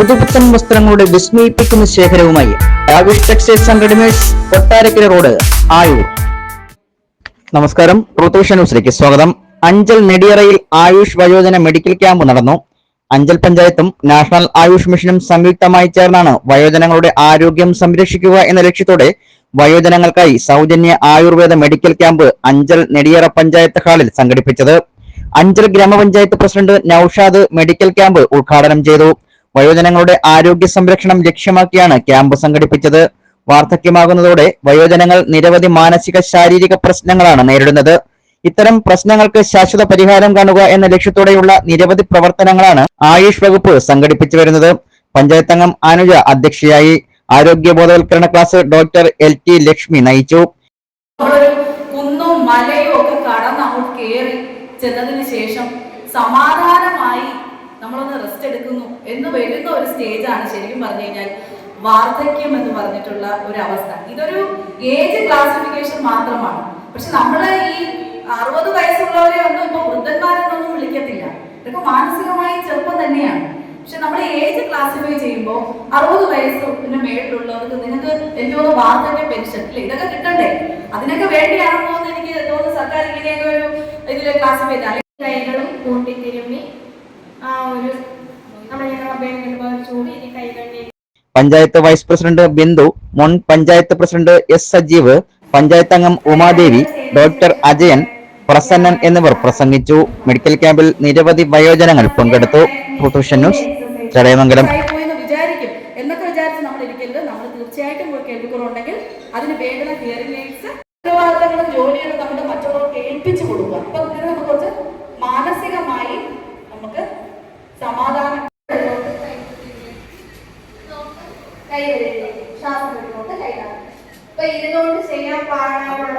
പുതുപുത്തൻ വസ്ത്രങ്ങളുടെ വിസ്മയിപ്പിക്കുന്ന ശേഖരവുമായി Ayush textiles and readymades, Kottarakkara road, Ayur. നമസ്കാരം, ട്രൂത്ത് വിഷൻ ന്യൂസിലേക്ക് സ്വാഗതം. അഞ്ചൽ നെടിയറയിൽ ആയുഷ് വയോജന മെഡിക്കൽ ക്യാമ്പ് നടന്നു. അഞ്ചൽ പഞ്ചായത്തും നാഷണൽ ആയുഷ് മിഷനും സംയുക്തമായി ചേർന്നാണ് വയോജനങ്ങളുടെ ആരോഗ്യം സംരക്ഷിക്കുക എന്ന ലക്ഷ്യത്തോടെ വയോജനങ്ങൾക്കായി സൗജന്യ ആയുർവേദ മെഡിക്കൽ ക്യാമ്പ് അഞ്ചൽ നെടിയറ പഞ്ചായത്ത് ഹാളിൽ സംഘടിപ്പിച്ചത്. അഞ്ചൽ ഗ്രാമപഞ്ചായത്ത് പ്രസിഡന്റ് നൌഷാദ് മെഡിക്കൽ ക്യാമ്പ് ഉദ്ഘാടനം ചെയ്തു. വയോജനങ്ങളുടെ ആരോഗ്യ സംരക്ഷണം ലക്ഷ്യമാക്കിയാണ് ക്യാമ്പ് സംഘടിപ്പിച്ചത്. വാർദ്ധക്യമാകുന്നതോടെ വയോജനങ്ങൾ നിരവധി മാനസിക ശാരീരിക പ്രശ്നങ്ങളാണ് നേരിടുന്നത്. ഇത്തരം പ്രശ്നങ്ങൾക്ക് ശാശ്വത പരിഹാരം കാണുക എന്ന ലക്ഷ്യത്തോടെയുള്ള നിരവധി പ്രവർത്തനങ്ങളാണ് ആയുഷ് വകുപ്പ് സംഘടിപ്പിച്ചു വരുന്നത്. പഞ്ചായത്ത് അംഗം അനുജ അധ്യക്ഷയായി. ആരോഗ്യ ബോധവൽക്കരണ ക്ലാസ് ഡോക്ടർ LT ലക്ഷ്മി നയിച്ചു. കുന്നും മലയും ഒക്കെ കടന്ന് അങ്ങോട്ട് കയറി ചെന്നതിന് ശേഷം സമാധാനമായി നമ്മളൊന്ന് റെസ്റ്റ് എടുക്കുന്നു എന്ന് വരുന്ന ഒരു സ്റ്റേജാണ് ശരിക്കും പറഞ്ഞു കഴിഞ്ഞാൽ വാർദ്ധക്യം എന്ന് പറഞ്ഞിട്ടുള്ള ഒരു അവസ്ഥ. ഇതൊരു ഏജ് ക്ലാസിഫിക്കേഷൻ മാത്രമാണ്. പക്ഷെ നമ്മള് ഈ 60 വയസ്സുള്ളവരെ ഒന്നും ഇപ്പൊ വൃദ്ധന്മാരെന്നൊന്നും വിളിക്കത്തില്ല. ഇതൊക്കെ മാനസികമായി ചെറുപ്പം തന്നെയാണ്. പക്ഷെ നമ്മൾ ഏജ് ക്ലാസിഫൈ ചെയ്യുമ്പോൾ 60 വയസ്സിന് മേളിലുള്ളവർക്ക് നിങ്ങൾക്ക് എനിക്ക് തോന്നുന്നു വാർദ്ധക്യ പെൻഷൻ ഇല്ലേ, ഇതൊക്കെ കിട്ടണ്ടേ? അതിനൊക്കെ വേണ്ടിയാണെന്ന് തോന്നുന്നു. എനിക്ക് തോന്നുന്നു സർക്കാർ ഇങ്ങനെയൊക്കെ ഒരു ഇതിൽ ക്ലാസിഫൈ ചെയ്താൽ കൈകളും കൂട്ടിത്തിരുമ്മി ആ ഒരു കൈകൾ. പഞ്ചായത്ത് വൈസ് പ്രസിഡന്റ് ബിന്ദു, മുൻ പഞ്ചായത്ത് പ്രസിഡന്റ് S സജീവ്, പഞ്ചായത്ത് അംഗം ഉമാദേവി, ഡോക്ടർ അജയൻ, പ്രസന്നൻ എന്നിവർ പ്രസംഗിച്ചു. മെഡിക്കൽ ക്യാമ്പിൽ നിരവധി വയോജനങ്ങൾ പങ്കെടുത്തു. Truth vision news, Chadayamangalam. വിചാരിക്കും എന്നൊക്കെ വിചാരിച്ച് നമ്മൾ ഇരിക്കരുത്. നമ്മൾ തീർച്ചയായിട്ടും കേൾവിക്കുറവുണ്ടെങ്കിൽ അതിന് വേണ്ടുന്ന ഹിയറിംഗ് എയ്ഡ്സ് ഉത്തരവാദിത്തങ്ങളും ജോലികളും നമ്മുടെ മറ്റുള്ളവർക്ക് ഏൽപ്പിച്ചു കൊടുക്കുക. അപ്പൊ ഇതിന് നമുക്ക് കുറച്ച് മാനസികമായി നമുക്ക് സമാധാനം ശ്വാസം എടുത്തോട്ട് കൈകാര്യം. അപ്പൊ ഇതിനോട് ചെയ്യാൻ പാടുള്ള